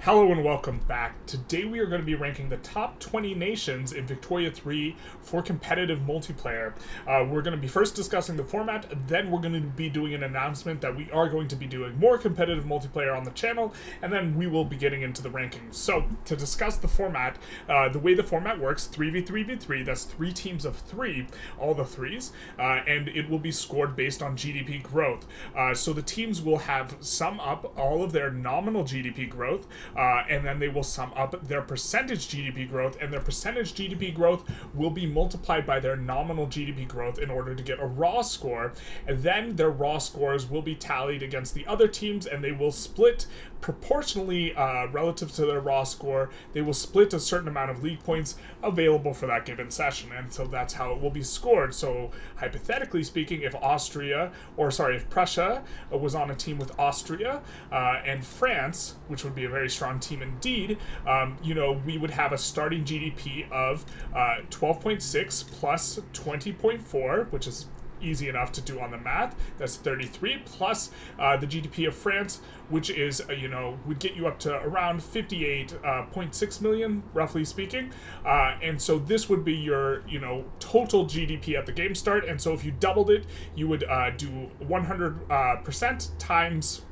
Hello and welcome back. Today we are going to be ranking the top 20 nations in Victoria 3 for competitive multiplayer. We're going to be first discussing the format, then we're going to be doing an announcement that we are going to be doing more competitive multiplayer on the channel, and then we will be getting into the rankings. So, to discuss the format, the way the format works, 3v3v3, that's 3 teams of 3, all the 3s, and it will be scored based on GDP growth. So the teams will have sum up all of their nominal GDP growth, and then they will sum up their percentage GDP growth, and their percentage GDP growth will be multiplied by their nominal GDP growth in order to get a raw score, and then their raw scores will be tallied against the other teams, and they will split proportionally relative to their raw score. They will split a certain amount of league points available for that given session, and so that's how it will be scored. So hypothetically speaking, if Prussia was on a team with Austria and France, which would be a very strong team indeed, we would have a starting GDP of 12.6 plus 20.4, which is easy enough to do on the math. That's 33 plus the GDP of France, which is would get you up to around 58.6 million, roughly speaking, and so this would be your total GDP at the game start. And so if you doubled it, you would do 100% times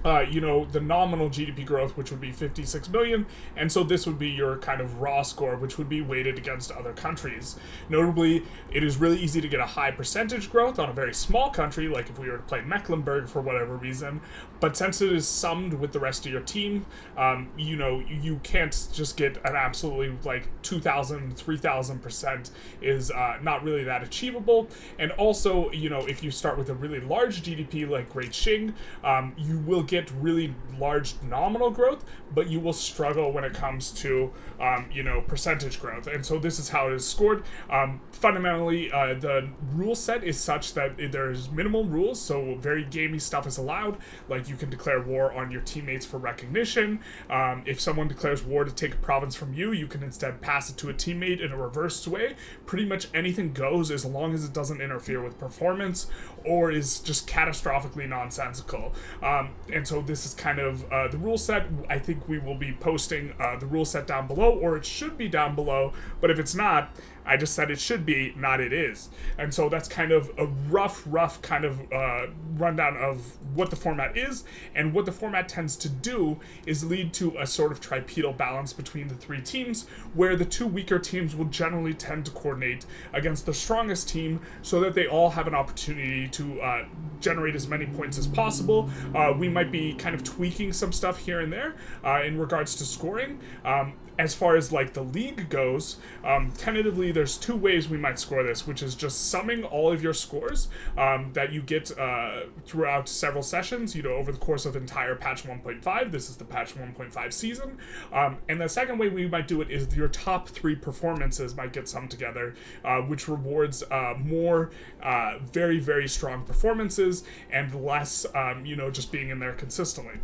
the nominal GDP growth, which would be 56 million, and so this would be your kind of raw score, which would be weighted against other countries. Notably, it is really easy to get a high percentage growth on a very small country, like if we were to play Mecklenburg for whatever reason, but since it is summed with the rest of your team, you can't just get an absolutely 2,000, 3,000% is not really that achievable. And also, if you start with a really large GDP like Great Qing, you will get really large nominal growth, but you will struggle when it comes to percentage growth. And so this is how it is scored. Fundamentally, the rule set is such that there's minimal rules, so very gamey stuff is allowed. Like, you can declare war on your teammates for recognition. If someone declares war to take a province from you, you can instead pass it to a teammate in a reverse way. Pretty much anything goes as long as it doesn't interfere with performance or is just catastrophically nonsensical. And so this is kind of the rule set. I think we will be posting the rule set down below, or it should be down below, but if it's not, I just said it should be, not it is. And so that's kind of a rough kind of rundown of what the format is. And what the format tends to do is lead to a sort of tripedal balance between the 3 teams, where the 2 weaker teams will generally tend to coordinate against the strongest team so that they all have an opportunity to generate as many points as possible. We might be kind of tweaking some stuff here and there in regards to scoring. As far as the league goes, tentatively there's 2 ways we might score this, which is just summing all of your scores that you get throughout several sessions, over the course of entire patch 1.5. This is the patch 1.5 season. And the second way we might do it is your top 3 performances might get summed together, which rewards more very, very strong performances and less, just being in there consistently.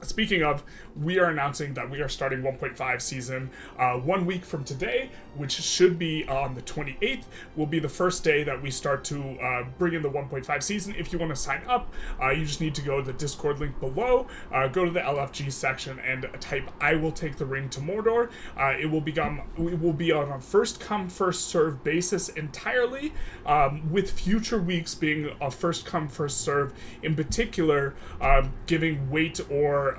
Speaking of, we are announcing that we are starting 1.5 season 1 week from today, which should be on the 28th, will be the first day that we start to bring in the 1.5 season. If you want to sign up, you just need to go to the Discord link below, go to the LFG section and type "I will take the ring to Mordor." It will be on a first come, first serve basis entirely, with future weeks being a first come, first serve, in particular giving weight or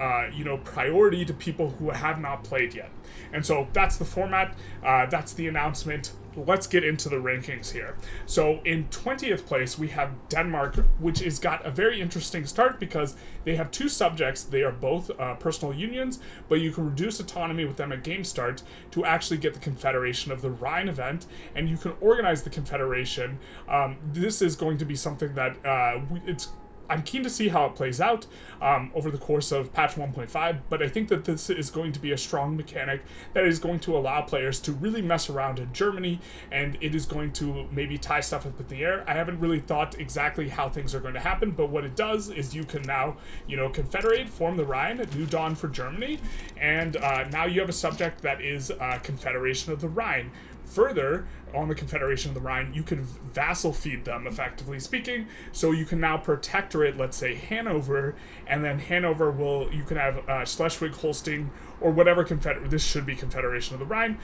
priority to people who have not played yet. And so that's the format, that's the announcement. Let's get into the rankings here. So in 20th place, we have Denmark, which has got a very interesting start because they have 2 subjects. They are both personal unions, but you can reduce autonomy with them at game start to actually get the Confederation of the Rhine event, and you can organize the Confederation. This is going to be something that I'm keen to see how it plays out over the course of patch 1.5, but I think that this is going to be a strong mechanic that is going to allow players to really mess around in Germany, and it is going to maybe tie stuff up in the air. I haven't really thought exactly how things are going to happen, but what it does is you can now, confederate, form the Rhine, New Dawn for Germany, and now you have a subject that is Confederation of the Rhine, Further, on the Confederation of the Rhine, you can vassal feed them, effectively speaking. So you can now protectorate, let's say, Hanover, and then Hanover you can have Schleswig-Holstein, or whatever this should be Confederation of the Rhine.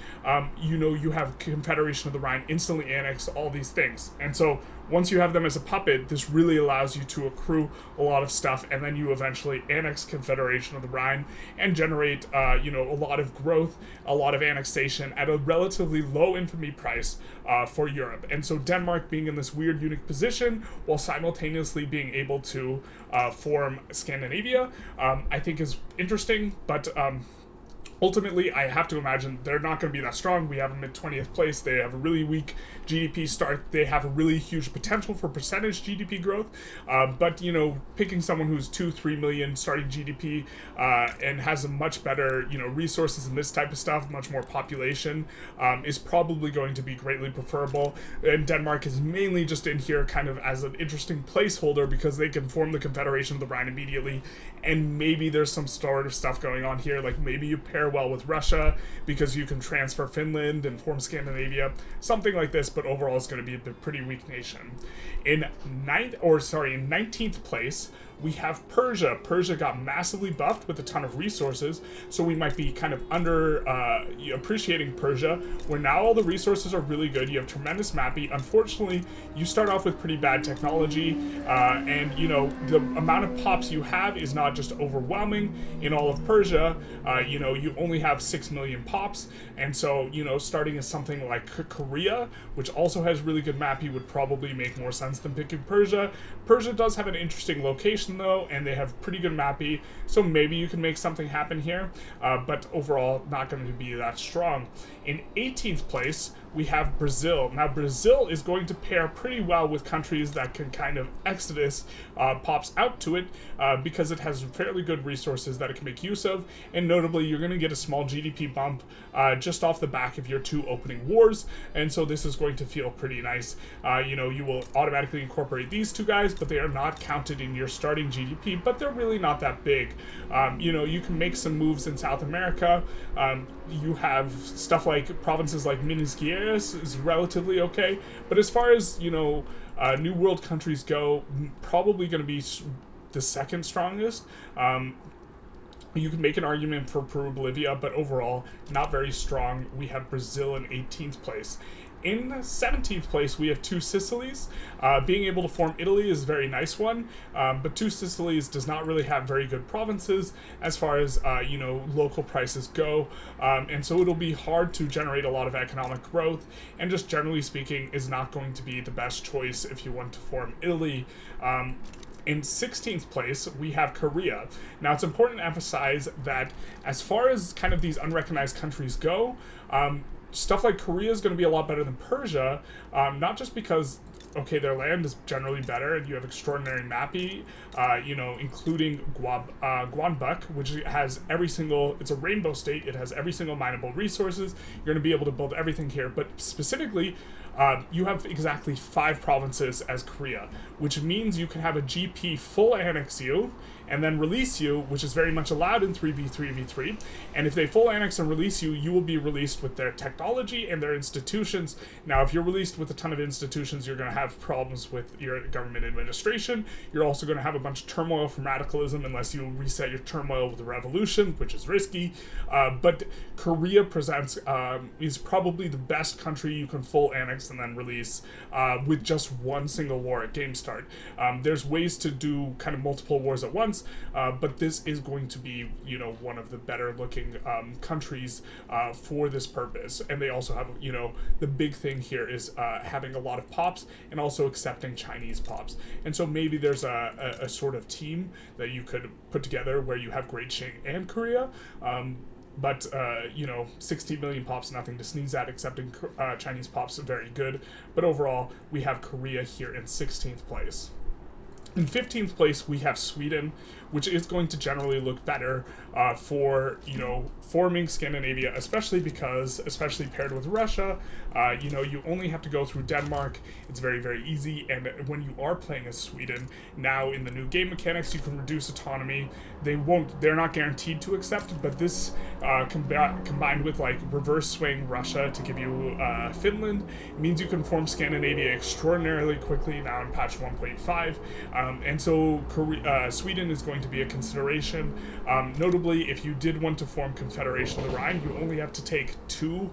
You have Confederation of the Rhine instantly annex all these things. And so once you have them as a puppet, this really allows you to accrue a lot of stuff, and then you eventually annex Confederation of the Rhine and generate, a lot of growth, a lot of annexation at a relatively low infamy price for Europe. And so Denmark being in this weird, unique position while simultaneously being able to form Scandinavia, I think is interesting, but ultimately, I have to imagine they're not going to be that strong. We have them at 20th place. They have a really weak GDP start. They have a really huge potential for percentage GDP growth. But, picking someone who's 2-3 million starting GDP and has a much better, resources and this type of stuff, much more population, is probably going to be greatly preferable. And Denmark is mainly just in here kind of as an interesting placeholder because they can form the Confederation of the Rhine immediately. And maybe there's some sort of stuff going on here, like maybe you pair well with Russia because you can transfer Finland and form Scandinavia, something like this, but overall it's going to be a pretty weak nation. In 19th place, we have Persia. Persia got massively buffed with a ton of resources, so we might be kind of under appreciating Persia, where now all the resources are really good. You have tremendous mapping. Unfortunately, you start off with pretty bad technology, and the amount of pops you have is not just overwhelming in all of Persia. You only have 6 million pops, and so starting as something like Korea, which also has really good mapping, would probably make more sense than picking Persia. Persia does have an interesting location though, and they have pretty good mappy, so maybe you can make something happen here, but overall not going to be that strong. In 18th place, we have Brazil. Now, Brazil is going to pair pretty well with countries that can kind of exodus pops out to it because it has fairly good resources that it can make use of, and notably, you're going to get a small GDP bump just off the back of your 2 opening wars, and so this is going to feel pretty nice. You will automatically incorporate these 2 guys, but they are not counted in your starting GDP, but they're really not that big. You can make some moves in South America. You have stuff like provinces like Minas Gerais is relatively okay, but as far as New World countries go, probably going to be the second strongest. You can make an argument for Peru, Bolivia, but overall not very strong. We have Brazil in 18th place. In 17th place, we have 2 Sicilies. Being able to form Italy is a very nice one, but 2 Sicilies does not really have very good provinces as far as, local prices go, and so it'll be hard to generate a lot of economic growth, and just generally speaking is not going to be the best choice if you want to form Italy. In 16th place, we have Korea. Now, it's important to emphasize that as far as kind of these unrecognized countries go, stuff like Korea is going to be a lot better than Persia, not just because, their land is generally better and you have extraordinary mappy, including Gwanbuk, which has it's a rainbow state, it has every single mineable resources, you're going to be able to build everything here, but specifically, you have exactly 5 provinces as Korea, which means you can have a GP full annex you, and then release you, which is very much allowed in 3v3v3, and if they full annex and release you, you will be released with their technology and their institutions. Now, if you're released with a ton of institutions, you're going to have problems with your government administration. You're also going to have a bunch of turmoil from radicalism unless you reset your turmoil with a revolution, which is risky. But Korea is probably the best country you can full annex and then release with just one single war at game start. There's ways to do kind of multiple wars at once, but this is going to be, one of the better looking countries for this purpose. And they also have, the big thing here is having a lot of pops and also accepting Chinese pops. And so maybe there's a sort of team that you could put together where you have Great Qing and Korea. But 16 million pops, nothing to sneeze at. Accepting Chinese pops are very good. But overall, we have Korea here in 16th place. In 15th place, we have Sweden, which is going to generally look better for, forming Scandinavia, especially paired with Russia, you only have to go through Denmark. It's very, very easy. And when you are playing as Sweden, now in the new game mechanics, you can reduce autonomy. They're not guaranteed to accept it, but this combined with like reverse swaying Russia to give you Finland means you can form Scandinavia extraordinarily quickly now in patch 1.5. And so Sweden is going to be a consideration. Notably, if you did want to form Confederation of the Rhine, you only have to take 2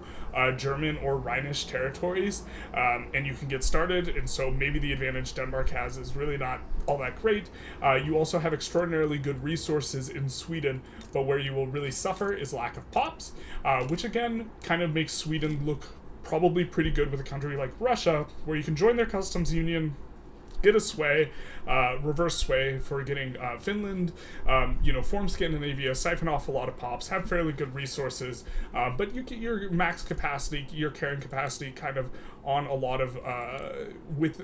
German or Rhinish territories, and you can get started. And so maybe the advantage Denmark has is really not all that great. You also have extraordinarily good resources in Sweden, but where you will really suffer is lack of pops, which again kind of makes Sweden look probably pretty good with a country like Russia, where you can join their customs union, get a sway, reverse sway for getting Finland, form Scandinavia, siphon off a lot of pops, have fairly good resources, but you get your max capacity, your carrying capacity kind of on a lot of,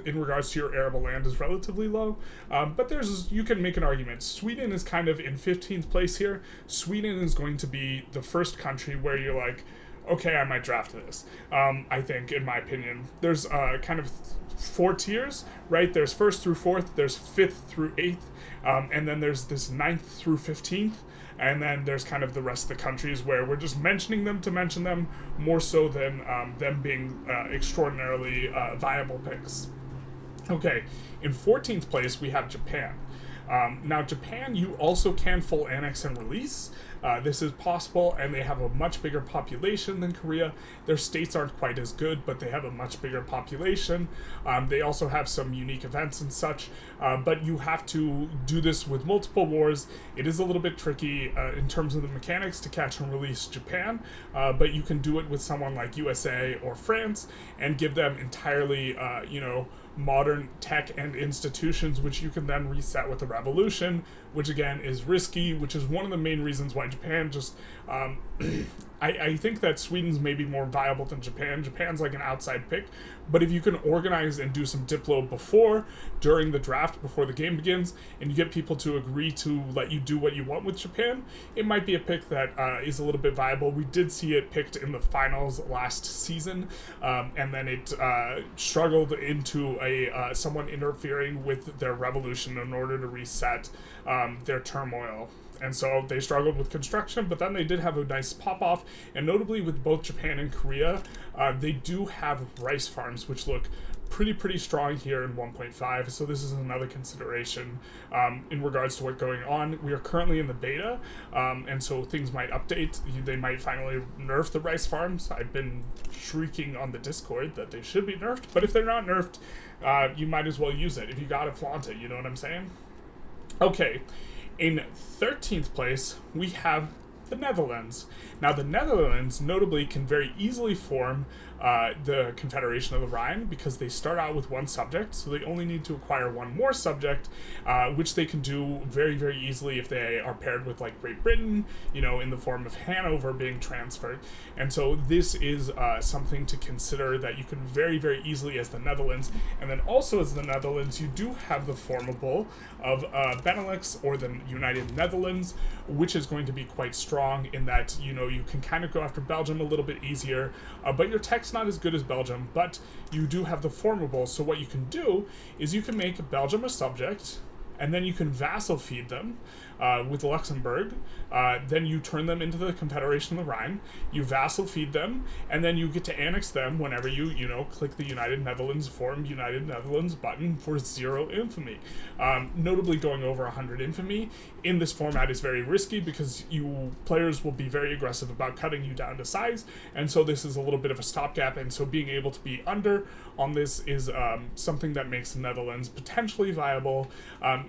in regards to your arable land is relatively low, but you can make an argument. Sweden is kind of in 15th place here. Sweden is going to be the first country where you're like, okay, I might draft this. I think, in my opinion, there's kind of 4 tiers, right? There's 1st through 4th, there's 5th through 8th, and then there's this 9th through 15th, and then there's kind of the rest of the countries where we're just mentioning them to mention them, more so than them being extraordinarily viable picks. Okay, in 14th place, we have Japan. Now, Japan, you also can full annex and release. This is possible, and they have a much bigger population than Korea. Their states aren't quite as good, but they have a much bigger population. They also have some unique events and such, but you have to do this with multiple wars. It is a little bit tricky in terms of the mechanics to catch and release Japan, but you can do it with someone like USA or France and give them entirely, modern tech and institutions, which you can then reset with a revolution, which again is risky, which is one of the main reasons why Japan just I think that Sweden's maybe more viable than Japan. Japan's like an outside pick, but if you can organize and do some Diplo during the draft, before the game begins, and you get people to agree to let you do what you want with Japan, it might be a pick that is a little bit viable. We did see it picked in the finals last season, and then it struggled into someone interfering with their revolution in order to reset their turmoil. And so they struggled with construction, but then they did have a nice pop-off. And notably with both Japan and Korea, they do have rice farms, which look pretty strong here in 1.5. So this is another consideration in regards to what's going on. We are currently in the beta, and so things might update. They might finally nerf the rice farms. I've been shrieking on the Discord that they should be nerfed, but if they're not nerfed, you might as well use it. If you gotta flaunt it, you know what I'm saying? Okay. In 13th place, we have the Netherlands. Now, the Netherlands notably can very easily form the Confederation of the Rhine because they start out with 1 subject, so they only need to acquire 1 more subject, which they can do very easily if they are paired with like Great Britain, in the form of Hanover being transferred. And so this is something to consider, that you can very easily as the Netherlands. And then also as the Netherlands, you do have the formable of Benelux or the United Netherlands, which is going to be quite strong in that, you can kind of go after Belgium a little bit easier, but your tech's not as good as Belgium, but you do have the formable. So what you can do is you can make Belgium a subject, and then you can vassal feed them with Luxembourg. Then you turn them into the Confederation of the Rhine. You vassal feed them, and then you get to annex them whenever you click the United Netherlands form United Netherlands button for 0 infamy. Notably, going over 100 infamy in this format is very risky because players will be very aggressive about cutting you down to size, and so this is a little bit of a stopgap. And so being able to be under on this is something that makes the Netherlands potentially viable.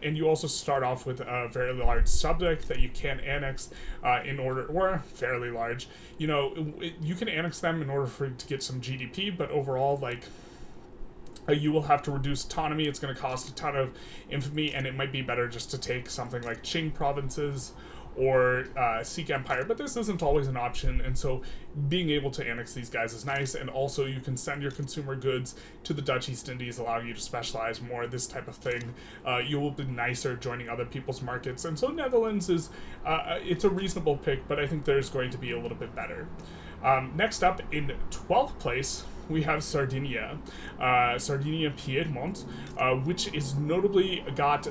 And you also start off with a very large subject that you can annex or fairly large. You can annex them in order to get some GDP, but overall, you will have to reduce autonomy. It's going to cost a ton of infamy, and it might be better just to take something like Qing provinces or Sikh Empire, but this isn't always an option, and so being able to annex these guys is nice, and also you can send your consumer goods to the Dutch East Indies, allowing you to specialize more, this type of thing. You will be nicer joining other people's markets, and so Netherlands is, it's a reasonable pick, but I think there's going to be a little bit better. Next up, in 12th place, we have Sardinia, Sardinia Piedmont, which is notably got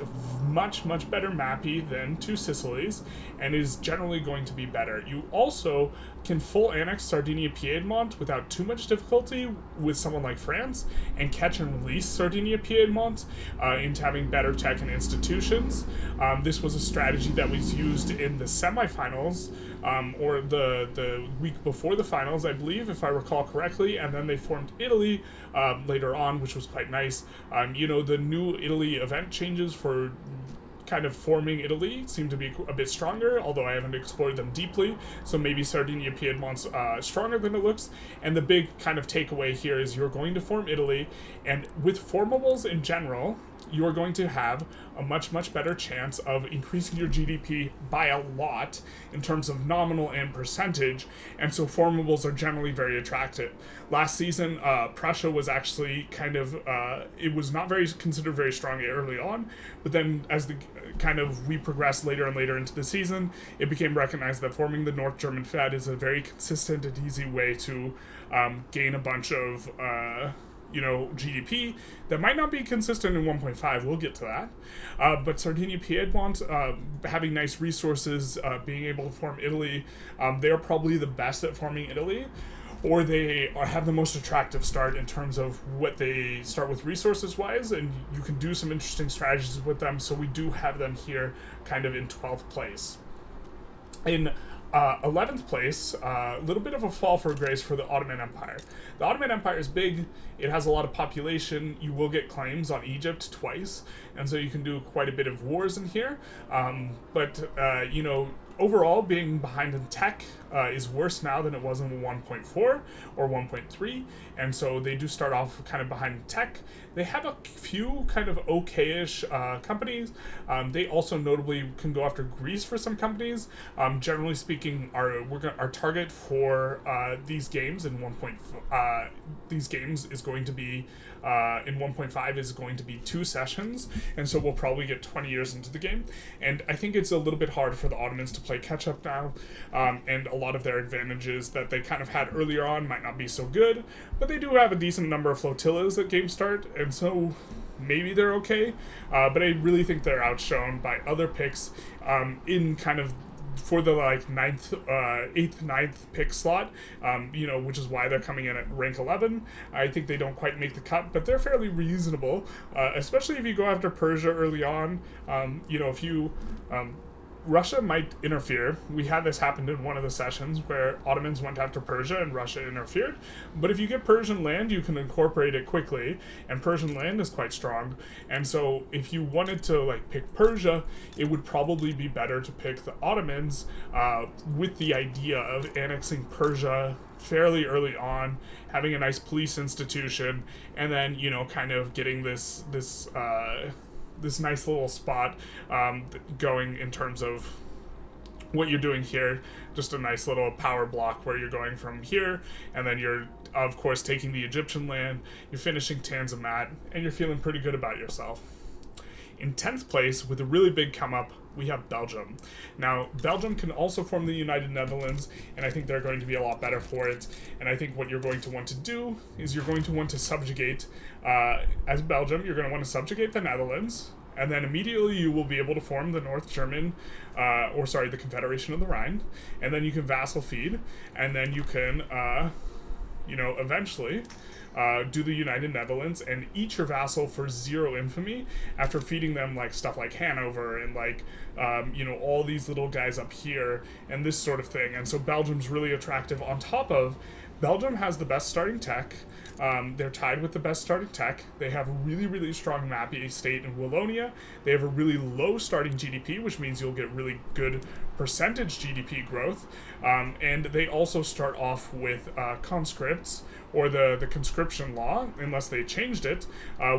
much better mappy than Two Sicilies, and is generally going to be better. You also can full annex Sardinia Piedmont without too much difficulty with someone like France, and catch and release Sardinia Piedmont into having better tech and institutions. This was a strategy that was used in the semifinals, or the week before the finals, I believe, if I recall correctly, and then they formed Italy later on, which was quite nice. The new Italy event changes for kind of forming Italy seem to be a bit stronger, although I haven't explored them deeply, so maybe Sardinia Piedmont's stronger than it looks. And the big kind of takeaway here is you're going to form Italy, and with formables in general, you are going to have a much better chance of increasing your GDP by a lot in terms of nominal and percentage, and so formables are generally very attractive. Last season, Prussia was actually kind of, it was not very considered very strong early on, but then as we progressed later and later into the season, it became recognized that forming the North German Fed is a very consistent and easy way to gain a bunch of GDP that might not be consistent in 1.5. We'll get to that. But Sardinia Piedmont, having nice resources, being able to form Italy, they're probably the best at forming Italy, or they have the most attractive start in terms of what they start with resources wise, and you can do some interesting strategies with them. So we do have them here kind of in 12th place. In 11th place, a little bit of a fall for grace for the Ottoman Empire. The Ottoman Empire is big, it has a lot of population, you will get claims on Egypt twice, and so you can do quite a bit of wars in here, but overall, being behind in tech is worse now than it was in 1.4 or 1.3, and so they do start off kind of behind in tech. They have a few kind of okay-ish companies. They also notably can go after Greece for some companies. Generally speaking, our target for these games in these games is going to be in 1.5 is going to be 2 sessions, and so we'll probably get 20 years into the game. And I think it's a little bit hard for the Ottomans to play catch up now, and a lot of their advantages that they kind of had earlier on might not be so good, but they do have a decent number of flotillas at game start, and so maybe they're okay, but I really think they're outshone by other picks in kind of for the like 9th pick slot, which is why they're coming in at rank 11. I think they don't quite make the cut, but they're fairly reasonable, especially if you go after Persia early on. If you Russia might interfere. We had this happen in one of the sessions where Ottomans went after Persia and Russia interfered. But if you get Persian land, you can incorporate it quickly, and Persian land is quite strong. And so if you wanted to pick Persia, it would probably be better to pick the Ottomans with the idea of annexing Persia fairly early on, having a nice police institution, and then kind of getting this nice little spot going in terms of what you're doing here. Just a nice little power block where you're going from here, and then you're of course taking the Egyptian land, you're finishing Tanzimat, and you're feeling pretty good about yourself. In 10th place, with a really big come up, we have Belgium. Now, Belgium can also form the United Netherlands, and I think they're going to be a lot better for it. And I think what you're going to want to do is you're going to want to subjugate, as Belgium, you're going to want to subjugate the Netherlands, and then immediately you will be able to form the the Confederation of the Rhine, and then you can vassal feed, and then you can, eventually do the United Netherlands and eat your vassal for 0 infamy after feeding them stuff like Hanover and all these little guys up here and this sort of thing. And so Belgium's really attractive on top of Belgium has the best starting tech. They're tied with the best starting tech. They have a really, really strong Mappy state in Wallonia. They have a really low starting GDP, which means you'll get really good percentage GDP growth. And they also start off with conscripts, or the conscription law, unless they changed it,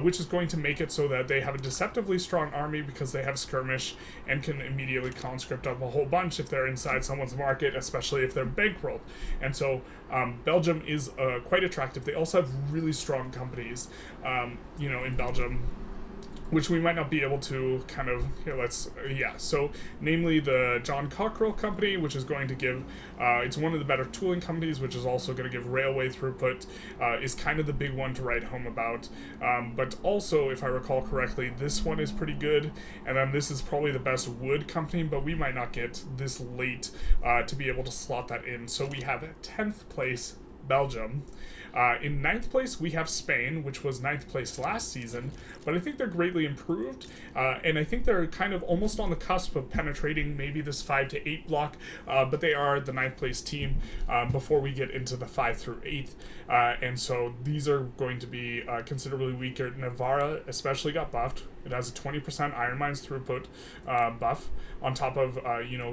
which is going to make it so that they have a deceptively strong army because they have skirmish and can immediately conscript up a whole bunch if they're inside someone's market, especially if they're bankrolled. And so Belgium is quite attractive. They also have really strong companies, in Belgium, which we might not be able to kind of, so namely the John Cockerell Company, which is going to give, it's one of the better tooling companies, which is also going to give railway throughput, is kind of the big one to write home about. But also, if I recall correctly, this one is pretty good, and then this is probably the best wood company, but we might not get this late to be able to slot that in. So we have 10th place Belgium. In 9th place, we have Spain, which was 9th place last season, but I think they're greatly improved, and I think they're kind of almost on the cusp of penetrating maybe this 5 to 8 block, but they are the 9th place team before we get into the 5 through 8th, and so these are going to be considerably weaker. Navarra especially got buffed. It has a 20% iron mines throughput buff, on top of,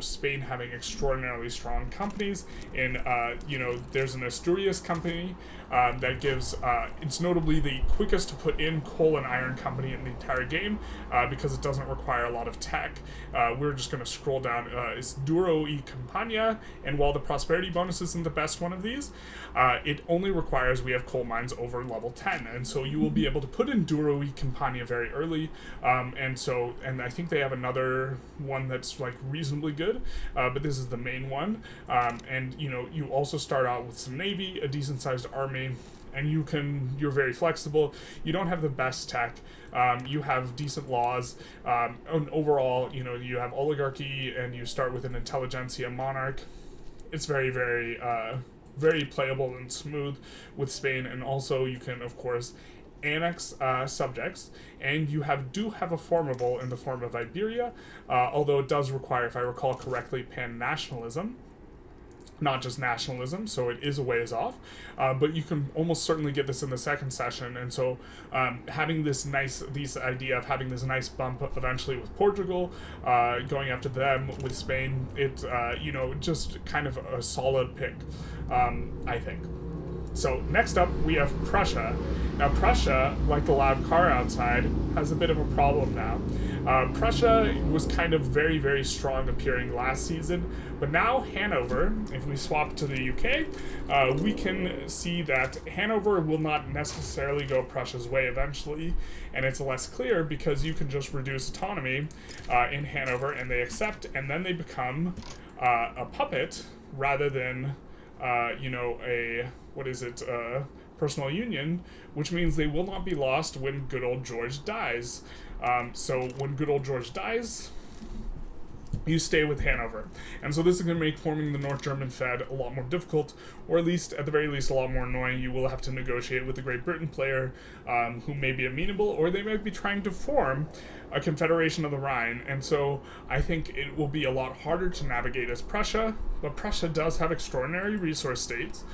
Spain having extraordinarily strong companies. There's an Asturias company that gives, it's notably the quickest to put in coal and iron company in the entire game because it doesn't require a lot of tech. We're just going to scroll down. It's Duro y Campania, and while the prosperity bonus isn't the best one of these, it only requires we have coal mines over level 10, and so you will be able to put in Duro y Campania very early. And I think they have another one that's like reasonably good, but this is the main one. You also start out with some navy, a decent sized army, and you're very flexible. You don't have the best tech. You have decent laws, and overall, you have oligarchy, and you start with an intelligentsia monarch. It's very, very, very playable and smooth with Spain, and also you can, of course, annex subjects, and you do have a formable in the form of Iberia, although it does require, if I recall correctly, pan-nationalism, not just nationalism, so it is a ways off, but you can almost certainly get this in the second session, and so having this idea of having this nice bump eventually with Portugal, going after them with Spain, it, just kind of a solid pick, I think. So next up, we have Prussia. Now Prussia, like the loud car outside, has a bit of a problem now. Prussia was kind of very, very strong appearing last season, but now Hanover, if we swap to the UK, we can see that Hanover will not necessarily go Prussia's way eventually, and it's less clear because you can just reduce autonomy in Hanover, and they accept, and then they become a puppet rather than personal union, which means they will not be lost when good old George dies. So when good old George dies, you stay with Hanover. And so this is going to make forming the North German Fed a lot more difficult, or at the very least, a lot more annoying. You will have to negotiate with the Great Britain player who may be amenable, or they might be trying to form a Confederation of the Rhine. And so I think it will be a lot harder to navigate as Prussia, but Prussia does have extraordinary resource states.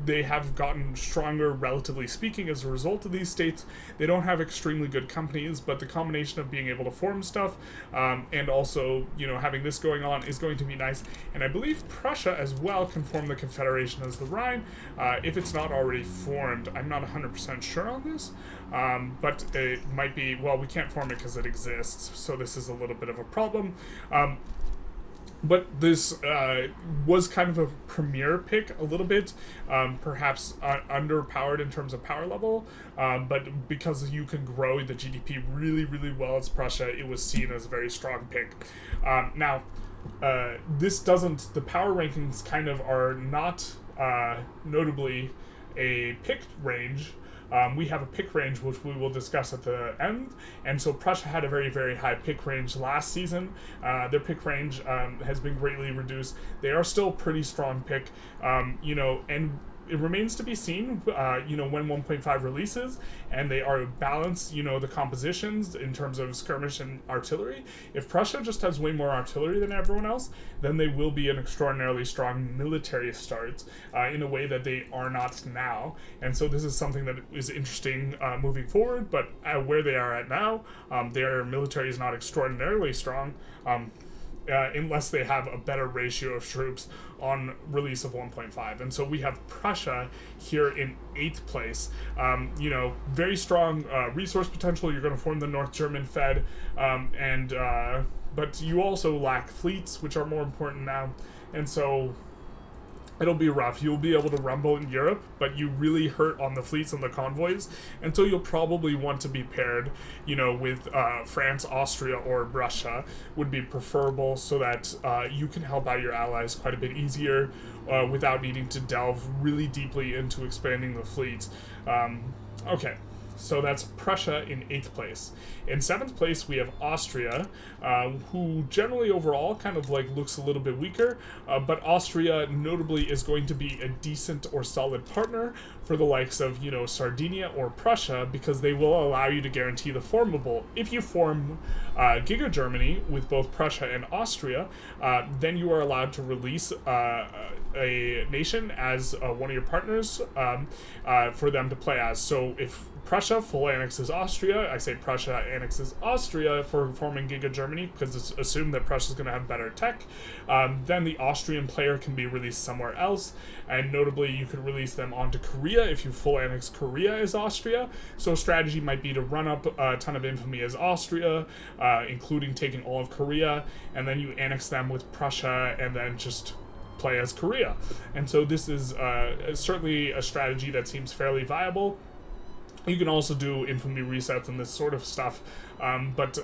They have gotten stronger, relatively speaking, as a result of these states. They don't have extremely good companies, but the combination of being able to form stuff and also, having this going on is going to be nice. And I believe Prussia as well can form the Confederation as the Rhine, if it's not already formed. I'm not 100% sure on this, but it might be, we can't form it because it exists, so this is a little bit of a problem. But this was kind of a premier pick a little bit, perhaps underpowered in terms of power level, but because you can grow the GDP really, really well as Prussia, it was seen as a very strong pick. Now, the power rankings kind of are not notably a pick range. We have a pick range, which we will discuss at the end, and so Prussia had a very, very high pick range last season. Their pick range has been greatly reduced. They are still a pretty strong pick, and it remains to be seen, when 1.5 releases and they are balanced, the compositions in terms of skirmish and artillery. If Prussia just has way more artillery than everyone else, then they will be an extraordinarily strong military start in a way that they are not now. And so this is something that is interesting moving forward, but where they are at now, their military is not extraordinarily strong. Unless they have a better ratio of troops on release of 1.5. And so we have Prussia here in 8th place. Very strong resource potential. You're going to form the North German Fed, but you also lack fleets, which are more important now. And so it'll be rough. You'll be able to rumble in Europe, but you really hurt on the fleets and the convoys, and so you'll probably want to be paired, with France, Austria, or Russia would be preferable, so that you can help out your allies quite a bit easier without needing to delve really deeply into expanding the fleet. Okay. So that's Prussia in 8th place. In 7th place, we have Austria, who generally overall kind of looks a little bit weaker, but Austria notably is going to be a decent or solid partner for the likes of, Sardinia or Prussia, because they will allow you to guarantee the formable. If you form Giga Germany with both Prussia and Austria, then you are allowed to release a nation as one of your partners for them to play as. So if Prussia full annexes Austria, I say Prussia annexes Austria for forming Giga Germany, because it's assumed that Prussia's going to have better tech, then the Austrian player can be released somewhere else, and notably you could release them onto Korea if you full annex Korea as Austria. So a strategy might be to run up a ton of infamy as Austria, including taking all of Korea, and then you annex them with Prussia, and then just play as Korea. And so this is certainly a strategy that seems fairly viable. You can also do infamy resets and this sort of stuff, but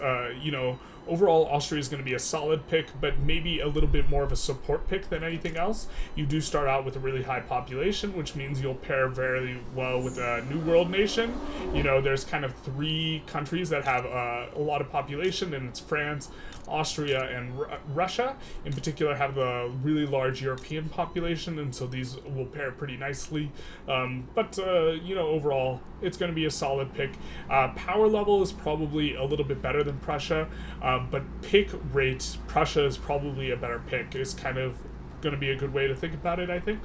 overall Austria is going to be a solid pick, but maybe a little bit more of a support pick than anything else. You do start out with a really high population, which means you'll pair very well with a New World nation. There's kind of 3 countries that have a lot of population, and it's France, Austria, and Russia in particular have the really large European population, and so these will pair pretty nicely. But overall, it's going to be a solid pick. Power level is probably a little bit better than Prussia, but pick rate, Prussia is probably a better pick. Is kind of going to be a good way to think about it, I think.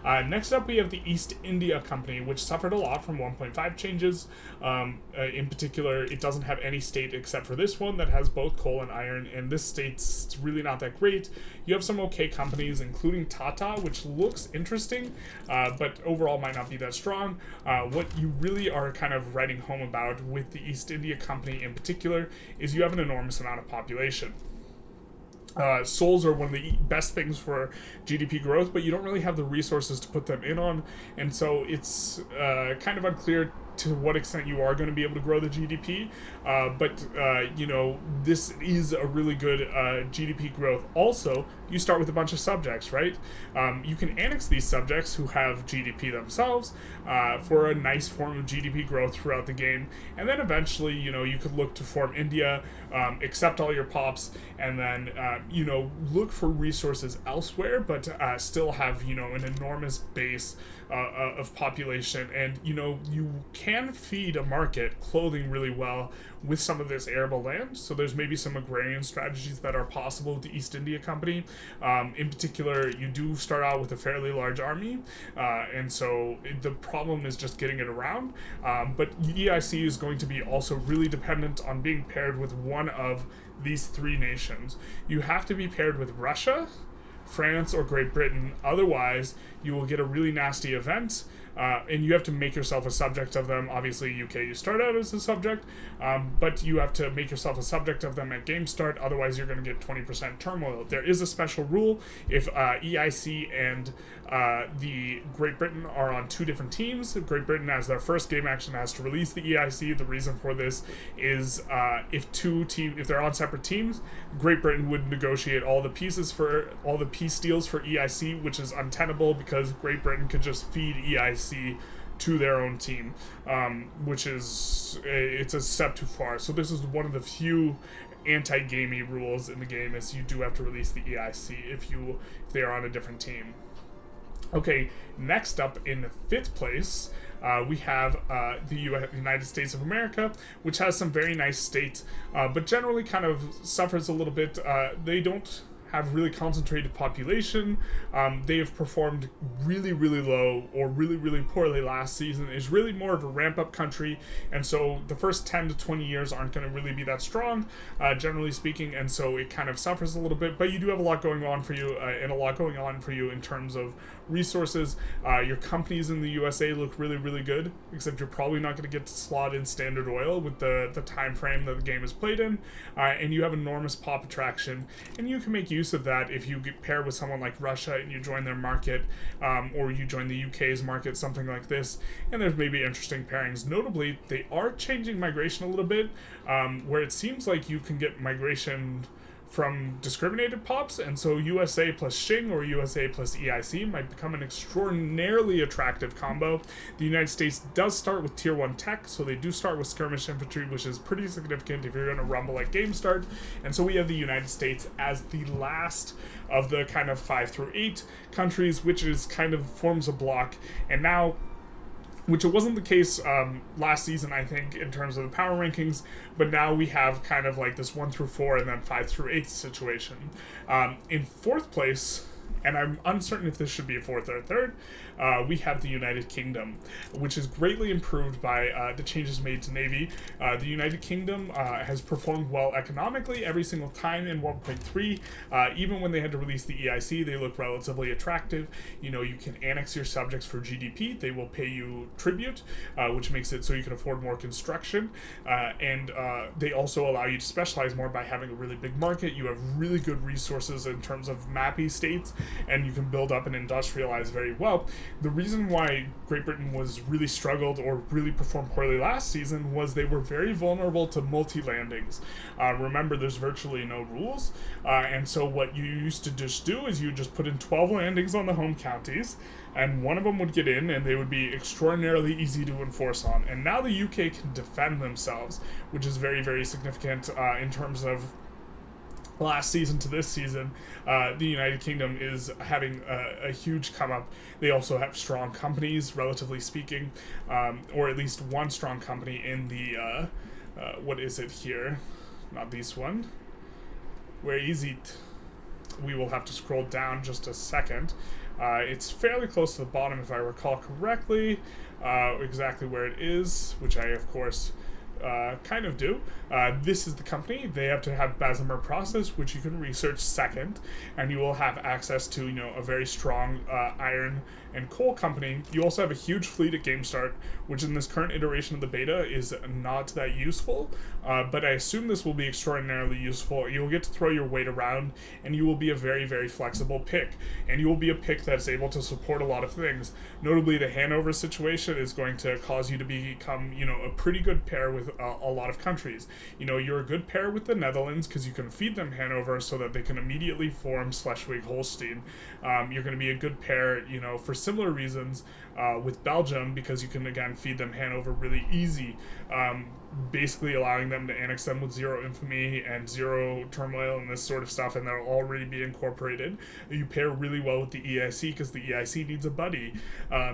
Next up, we have the East India Company, which suffered a lot from 1.5 changes. In particular, it doesn't have any state except for this one that has both coal and iron, and this state's really not that great. You have some okay companies, including Tata, which looks interesting, but overall might not be that strong. What you really are kind of writing home about with the East India Company in particular is you have an enormous amount of population. Souls are one of the best things for GDP growth, but you don't really have the resources to put them in on, and so it's kind of unclear to what extent you are going to be able to grow the GDP, but this is a really good GDP growth. Also, you start with a bunch of subjects, right? You can annex these subjects who have GDP themselves for a nice form of GDP growth throughout the game, and then eventually, you could look to form India, accept all your pops, and then, look for resources elsewhere, but still have, an enormous base of population, and, you can feed a market clothing really well with some of this arable land, so there's maybe some agrarian strategies that are possible with the East India Company. In particular, you do start out with a fairly large army, and so the problem is just getting it around, but EIC is going to be also really dependent on being paired with one of these 3 nations. You have to be paired with Russia, France, or Great Britain, otherwise you will get a really nasty event, and you have to make yourself a subject of them. Obviously, UK, you start out as a subject, but you have to make yourself a subject of them at game start, otherwise you're going to get 20% turmoil. There is a special rule if EIC and the Great Britain are on 2 different teams. Great Britain, as their first game action, has to release the EIC. The reason for this is if they're on separate teams, Great Britain would negotiate all the peace deals for EIC, which is untenable because Great Britain could just feed EIC to their own team, which is it's a step too far. So this is one of the few anti-gamey rules in the game, is you do have to release the EIC if they are on a different team. Okay, next up in fifth place, we have the United States of America, which has some very nice states, but generally kind of suffers a little bit. They don't have really concentrated population. They have performed really, really low or really, really poorly last season. Is really more of a ramp-up country, and so the first 10 to 20 years aren't going to really be that strong, generally speaking, and so it kind of suffers a little bit. But you do have a lot going on for you, and a lot going on for you in terms of resources. Your companies in the USA look really, really good, except you're probably not going to get to slot in Standard Oil with the time frame that the game is played in, and you have enormous pop attraction, and you can make use of that if you pair with someone like Russia and you join their market, or you join the UK's market, something like this, and there's maybe interesting pairings. Notably, they are changing migration a little bit, where it seems like you can get migration from discriminated pops, and so USA plus Qing or USA plus EIC might become an extraordinarily attractive combo. The United States does start with tier 1 tech, so they do start with skirmish infantry, which is pretty significant if you're going to rumble at game start, and so we have the United States as the last of the kind of 5 through 8 countries, which is kind of forms a block, and now, which it wasn't the case last season, I think, in terms of the power rankings, but now we have kind of like this 1 through 4 and then 5 through 8 situation. In fourth place, and I'm uncertain if this should be a fourth or a third, we have the United Kingdom, which is greatly improved by the changes made to Navy. The United Kingdom has performed well economically every single time in 1.3. Even when they had to release the EIC, they look relatively attractive. You know, you can annex your subjects for GDP. They will pay you tribute, which makes it so you can afford more construction. And they also allow you to specialize more by having a really big market. You have really good resources in terms of mappy states, and you can build up and industrialize very well. The reason why Great Britain was really struggled or really performed poorly last season was they were very vulnerable to multi-landings. Remember, there's virtually no rules, and so what you used to just do is you just put in 12 landings on the home counties, and one of them would get in, and they would be extraordinarily easy to enforce on. And now the UK can defend themselves, which is very, very significant in terms of last season to this season. The United Kingdom is having a huge come up. They also have strong companies, relatively speaking, or at least one strong company in the, what is it here? Not this one. Where is it? We will have to scroll down just a second. It's fairly close to the bottom if I recall correctly, exactly where it is, which I, of course, kind of do. This is the company. They have to have Bessemer process, which you can research second, and you will have access to, you know, a very strong iron and coal company. You also have a huge fleet at game start, which in this current iteration of the beta is not that useful, but I assume this will be extraordinarily useful. You will get to throw your weight around, and you will be a very, very flexible pick, and you will be a pick that's able to support a lot of things. Notably, the Hanover situation is going to cause you to become, you know, a pretty good pair with a lot of countries. You know, you're a good pair with the Netherlands because you can feed them Hanover so that they can immediately form Schleswig-Holstein. You're going to be a good pair, you know, for similar reasons with Belgium because you can, again, feed them Hanover really easy, basically allowing them to annex them with zero infamy and zero turmoil and this sort of stuff, and they'll already be incorporated. You pair really well with the EIC because the EIC needs a buddy.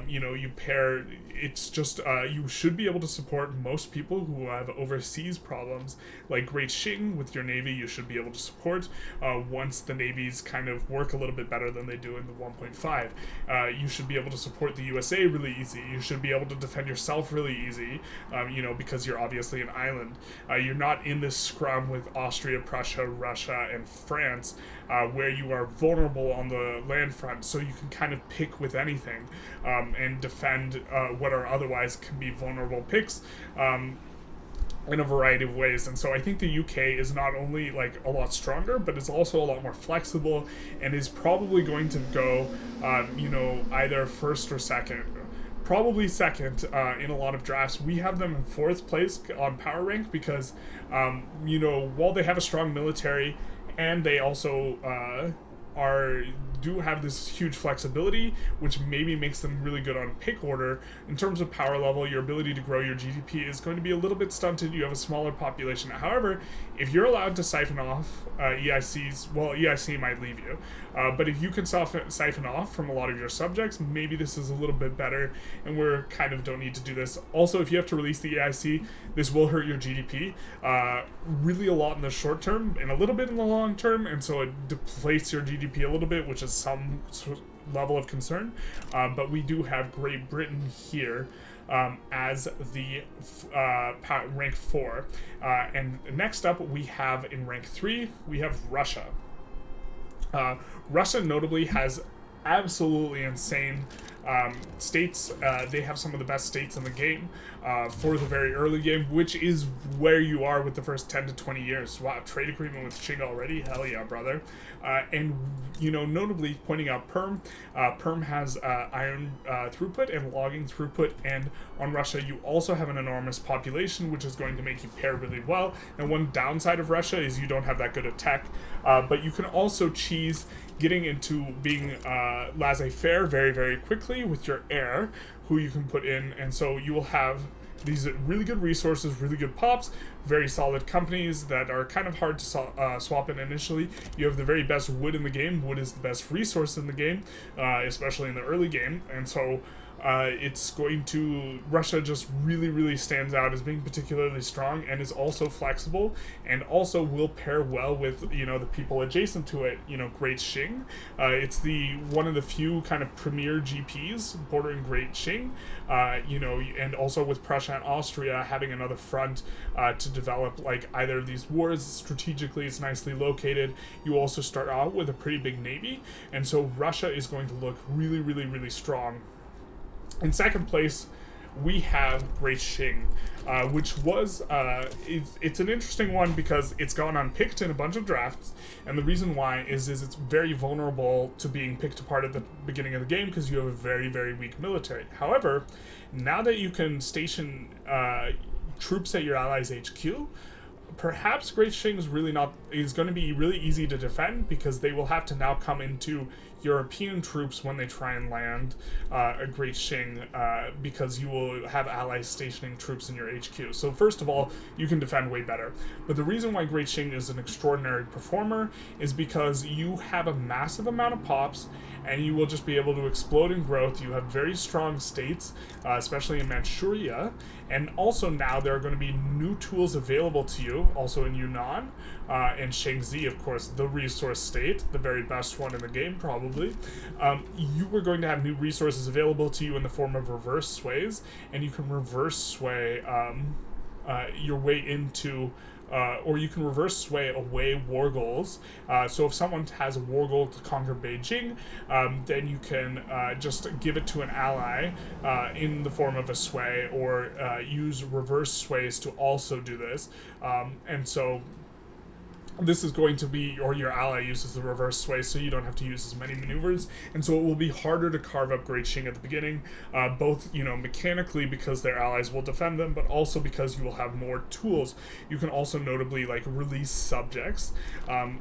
You know, you pair, it's just, you should be able to support most people who have overseas problems, like Great Qing with your Navy. You should be able to support once the navies kind of work a little bit better than they do in the 1.5. You should be able to support the USA really easy. You should be able to defend yourself really easy, you know, because you're obviously an island. You're not in this scrum with Austria, Prussia, Russia, and France, where you are vulnerable on the land front, so you can kind of pick with anything and defend what are otherwise can be vulnerable picks in a variety of ways. And so I think the UK is not only like a lot stronger, but is also a lot more flexible and is probably going to go, you know, either first or second. Probably second in a lot of drafts. We have them in fourth place on power rank because, you know, while they have a strong military and they also are do have this huge flexibility, which maybe makes them really good on pick order. In terms of power level, your ability to grow your GDP is going to be a little bit stunted. You have a smaller population. However, if you're allowed to siphon off EICs, well, EIC might leave you. But if you can siphon off from a lot of your subjects, maybe this is a little bit better, and we're kind of don't need to do this. Also, if you have to release the EIC, this will hurt your GDP really a lot in the short term and a little bit in the long term, and so it deflates your GDP a little bit, which is some level of concern. But we do have Great Britain here as the rank 4. And next up, we have in rank 3, we have Russia. Russia notably has absolutely insane states. They have some of the best states in the game for the very early game, which is where you are with the first 10 to 20 years. Wow, trade agreement with Qing already? Hell yeah, brother. And, you know, notably pointing out Perm. Perm has iron throughput and logging throughput, and on Russia you also have an enormous population, which is going to make you pair really well. And one downside of Russia is you don't have that good a tech, but you can also cheese getting into being laissez-faire very, very quickly with your heir, who you can put in, and so you will have these really good resources, really good pops, very solid companies that are kind of hard to swap in initially. You have the very best wood in the game. Wood is the best resource in the game, especially in the early game, and so it's going to, Russia just really, really stands out as being particularly strong and is also flexible, and also will pair well with, you know, the people adjacent to it, you know, Great Qing. It's the one of the few kind of premier GPs bordering Great Qing, you know, and also with Prussia and Austria having another front to develop like either of these wars. Strategically, it's nicely located. You also start out with a pretty big navy, and so Russia is going to look really, really, really strong. In second place, we have Great Qing, which was, it's an interesting one because it's gone unpicked in a bunch of drafts, and the reason why is it's very vulnerable to being picked apart at the beginning of the game because you have a very, very weak military. However, now that you can station troops at your allies' HQ, perhaps Great Qing is going to be really easy to defend because they will have to now come into European troops when they try and land a Great Qing, because you will have allies stationing troops in your HQ. So first of all, you can defend way better. But the reason why Great Qing is an extraordinary performer is because you have a massive amount of pops, and you will just be able to explode in growth. You have very strong states, especially in Manchuria, and also now there are going to be new tools available to you, also in Yunnan, and Shaanxi, of course, the resource state, the very best one in the game, probably. You are going to have new resources available to you in the form of reverse sways, and you can reverse sway your way into or you can reverse sway away war goals. So if someone has a war goal to conquer Beijing, then you can just give it to an ally in the form of a sway, or use reverse sways to also do this. And so this is going to be, or your ally uses the reverse sway, so you don't have to use as many maneuvers, and so it will be harder to carve up Great Qing at the beginning, both, you know, mechanically because their allies will defend them, but also because you will have more tools. You can also notably like release subjects, and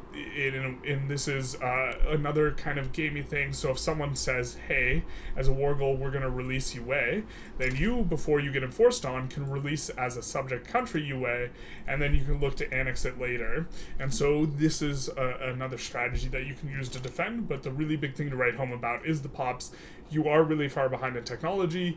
this is another kind of gamey thing. So if someone says, hey, as a war goal, we're going to release Yue, then you, before you get enforced on, can release as a subject country Yue, and then you can look to annex it later. And so this is another strategy that you can use to defend, but the really big thing to write home about is the pops. You are really far behind in technology.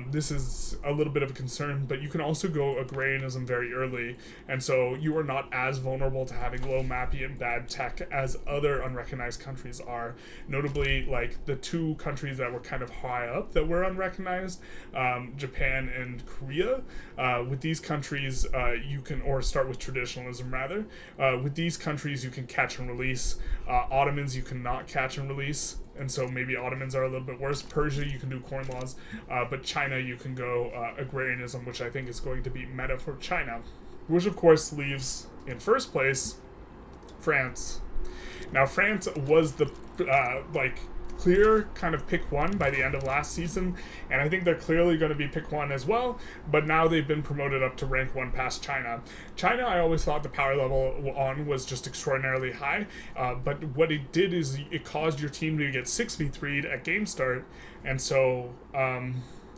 This is a little bit of a concern, but you can also go agrarianism very early, and so you are not as vulnerable to having low MAPI and bad tech as other unrecognized countries are. Notably, like the two countries that were kind of high up that were unrecognized, Japan and Korea. With these countries, you can, or start with traditionalism rather, with these countries you can catch and release. Ottomans you cannot catch and release, and so maybe Ottomans are a little bit worse. Persia, you can do corn laws, but China, you can go agrarianism, which I think is going to be meta for China, which of course leaves in first place France. Now, France was the clear kind of pick one by the end of last season, and I think they're clearly going to be pick one as well, but now they've been promoted up to rank one past China. China, I always thought the power level on was just extraordinarily high, but what it did is it caused your team to get 6v3'd at game start, and so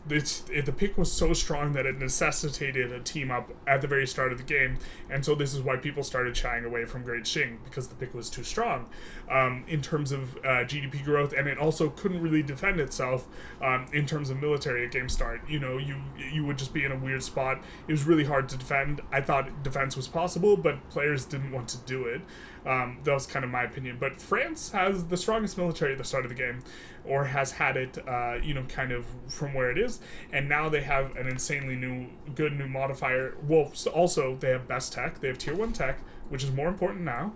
the pick was so strong that it necessitated a team up at the very start of the game, and so this is why people started shying away from Great Qing, because the pick was too strong in terms of GDP growth, and it also couldn't really defend itself in terms of military at game start. You know, you would just be in a weird spot. It was really hard to defend. I thought defense was possible, but players didn't want to do it. That was kind of my opinion. But France has the strongest military at the start of the game, or has had it, kind of from where it is. And now they have an insanely good new modifier. Well, also, they have best tech. They have tier 1 tech, which is more important now.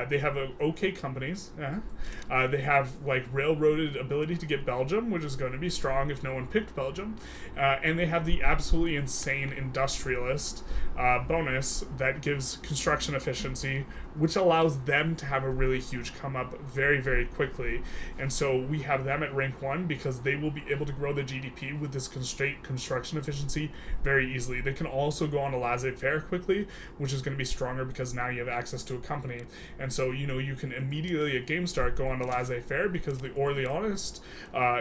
They have okay companies. They have like railroaded ability to get Belgium, which is going to be strong if no one picked Belgium. And they have the absolutely insane industrialist bonus that gives construction efficiency, which allows them to have a really huge come up very, very quickly. And so we have them at rank 1 because they will be able to grow the GDP with this straight construction efficiency very easily. They can also go on a laissez-faire quickly, which is going to be stronger because now you have access to a company. And so, you can immediately at game start go on to laissez-faire because the Orleanist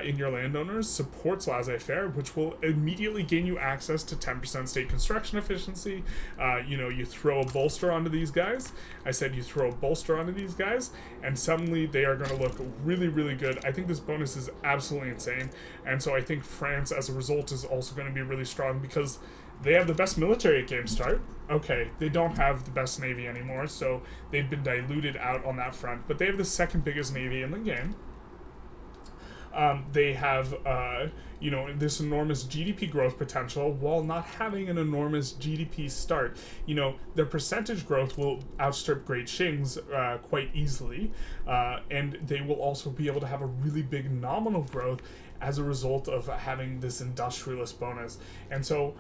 in your landowners supports laissez-faire, which will immediately gain you access to 10% state construction efficiency. You throw a bolster onto these guys. I said you throw a bolster onto these guys, and suddenly they are going to look really, really good. I think this bonus is absolutely insane. And so I think France, as a result, is also going to be really strong because they have the best military at game start. Okay, they don't have the best navy anymore, so they've been diluted out on that front. But they have the second biggest navy in the game. They have, this enormous GDP growth potential while not having an enormous GDP start. Their percentage growth will outstrip Great Qing's quite easily, and they will also be able to have a really big nominal growth as a result of having this industrialist bonus. And so,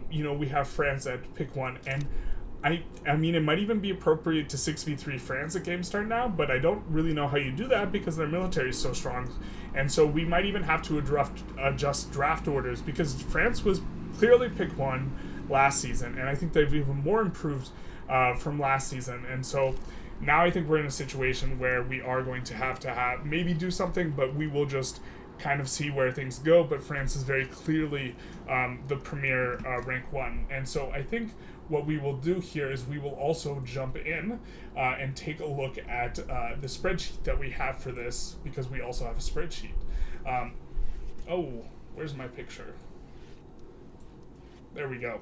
we have France at pick 1, and I mean, it might even be appropriate to 6v3 France at game start now, but I don't really know how you do that because their military is so strong. And so we might even have to adjust draft orders because France was clearly pick 1 last season, and I think they've even more improved from last season. And so now I think we're in a situation where we are going to have maybe do something, but we will just kind of see where things go. But France is very clearly the premier rank 1. And so I think what we will do here is we will also jump in and take a look at the spreadsheet that we have for this, because we also have a spreadsheet. Where's my picture? There we go.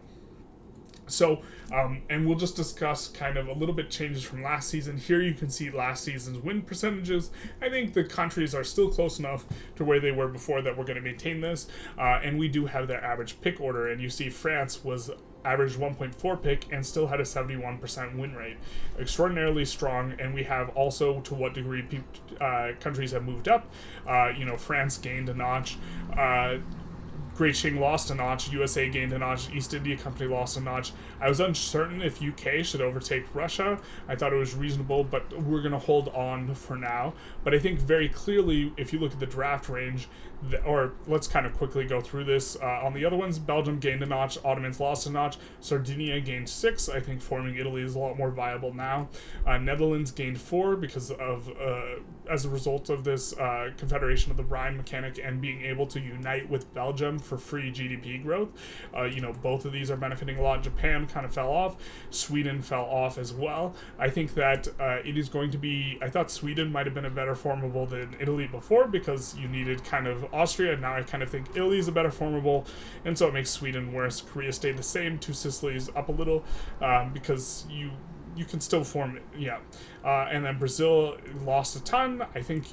So, and we'll just discuss kind of a little bit changes from last season. Here you can see last season's win percentages. I think the countries are still close enough to where they were before that we're going to maintain this. And we do have their average pick order. And you see France was averaged 1.4 pick and still had a 71% win rate. Extraordinarily strong. And we have also to what degree countries have moved up. France gained a notch. Great Qing lost a notch, USA gained a notch, East India Company lost a notch. I was uncertain if UK should overtake Russia. I thought it was reasonable, but we're going to hold on for now. But I think very clearly, if you look at the draft range, or let's kind of quickly go through this. On the other ones, Belgium gained a notch, Ottomans lost a notch, Sardinia gained 6. I think forming Italy is a lot more viable now. Netherlands gained 4 because of, as a result of this Confederation of the Rhine mechanic and being able to unite with Belgium for free GDP growth. Both of these are benefiting a lot. Japan kind of fell off. Sweden fell off as well. I think that it is going to be, I thought Sweden might have been a better formable than Italy before because you needed kind of Austria. Now I kind of think Italy is a better formable, and so it makes Sweden worse. Korea stayed the same. 2 Sicilies up a little because you can still form it, yeah. And then Brazil lost a ton. I think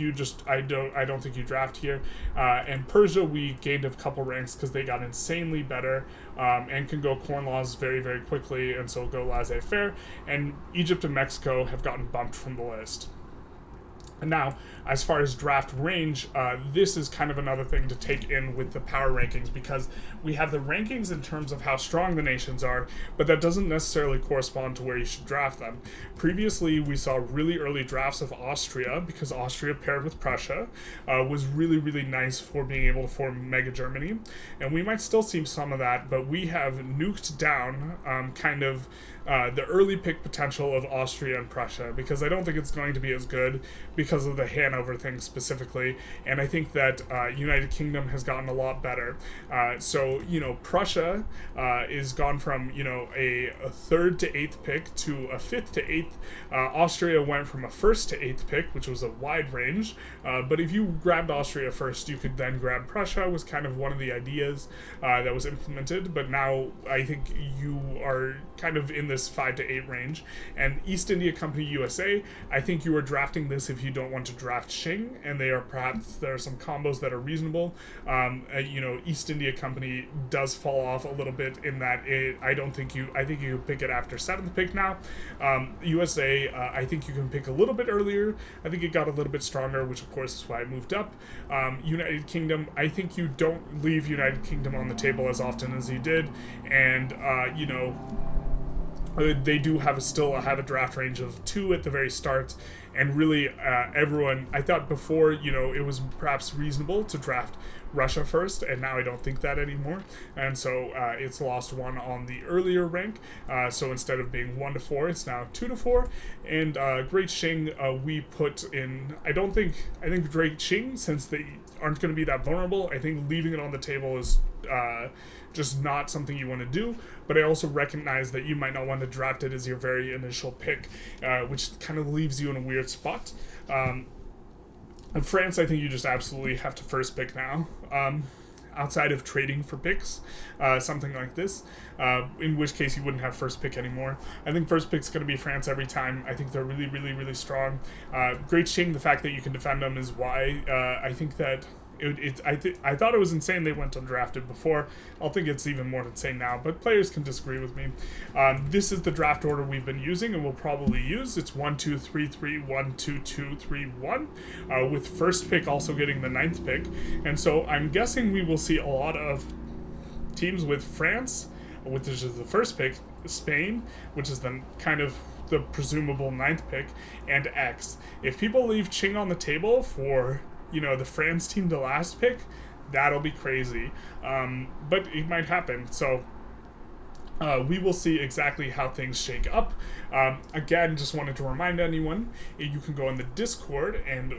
I don't think you draft here. And Persia, we gained a couple ranks because they got insanely better and can go corn laws very, very quickly, and so go laissez-faire. And Egypt and Mexico have gotten bumped from the list. Now, as far as draft range, this is kind of another thing to take in with the power rankings, because we have the rankings in terms of how strong the nations are, but that doesn't necessarily correspond to where you should draft them. Previously, we saw really early drafts of Austria, because Austria paired with Prussia was really, really nice for being able to form Mega Germany, and we might still see some of that, but we have nuked down the early pick potential of Austria and Prussia, because I don't think it's going to be as good because of the Hanover thing specifically, and I think that United Kingdom has gotten a lot better. So, Prussia is gone from, a 3rd to 8th pick to a 5th to 8th. Austria went from a 1st to 8th pick, which was a wide range, but if you grabbed Austria first, you could then grab Prussia, was kind of one of the ideas that was implemented, but now I think you are kind of in this 5 to 8 range. And East India Company USA, I think you are drafting this if you don't want to draft Qing, and there are some combos that are reasonable. East India Company does fall off a little bit in that I think you pick it after 7th pick now. USA, I think you can pick a little bit earlier. I think it got a little bit stronger, which of course is why I moved up. United Kingdom, I think you don't leave United Kingdom on the table as often as you did, and they do still have a draft range of 2 at the very start, and really everyone, I thought before, it was perhaps reasonable to draft Russia first, and now I don't think that anymore, and so it's lost 1 on the earlier rank, so instead of being 1 to 4, it's now 2 to 4, and Great Qing, we put in, I think Great Qing, since they aren't going to be that vulnerable, I think leaving it on the table is just not something you want to do, but I also recognize that you might not want to draft it as your very initial pick, which kind of leaves you in a weird spot. In France, I think you just absolutely have to first pick now. Outside of trading for picks, something like this, in which case you wouldn't have first pick anymore. I think first pick's going to be France every time. I think they're really, really, really strong. Great Qing, the fact that you can defend them is why I think that I thought it was insane they went undrafted before. I'll think it's even more insane now, but players can disagree with me. This is the draft order we've been using and we'll probably use. It's 1, 2, 3, 3, 1, 2, 2, 3, 1, with first pick also getting the 9th pick. And so I'm guessing we will see a lot of teams with France, which is the first pick, Spain, which is the kind of the presumable 9th pick, and X. If people leave Qing on the table for the France team to last pick, that'll be crazy. But it might happen. So we will see exactly how things shake up. Again, just wanted to remind anyone, you can go in the Discord and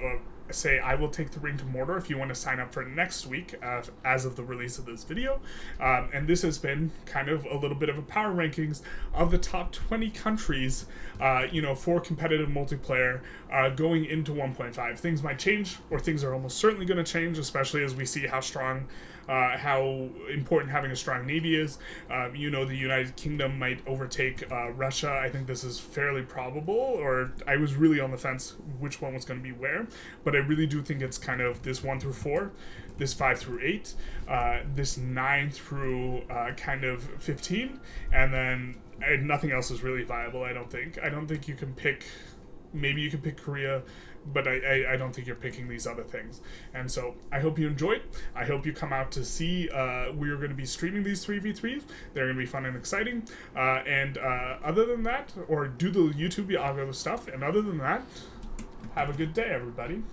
say, I will take the Ring to Mordor if you want to sign up for next week as of the release of this video. And this has been kind of a little bit of a power rankings of the top 20 countries, for competitive multiplayer going into 1.5. Things might change, or things are almost certainly going to change, especially as we see how strong, how important having a strong navy is. The United Kingdom might overtake Russia. I think this is fairly probable, or I was really on the fence which one was going to be where, but I really do think it's kind of this 1 through 4, this 5 through 8, this 9 through kind of 15, and then nothing else is really viable, I don't think. I don't think you can pick, maybe you can pick Korea, but I don't think you're picking these other things. And so I hope you enjoyed. I hope you come out to see. We're going to be streaming these 3v3s. They're going to be fun and exciting. And other than that, or do the YouTube algo stuff. And other than that, have a good day, everybody.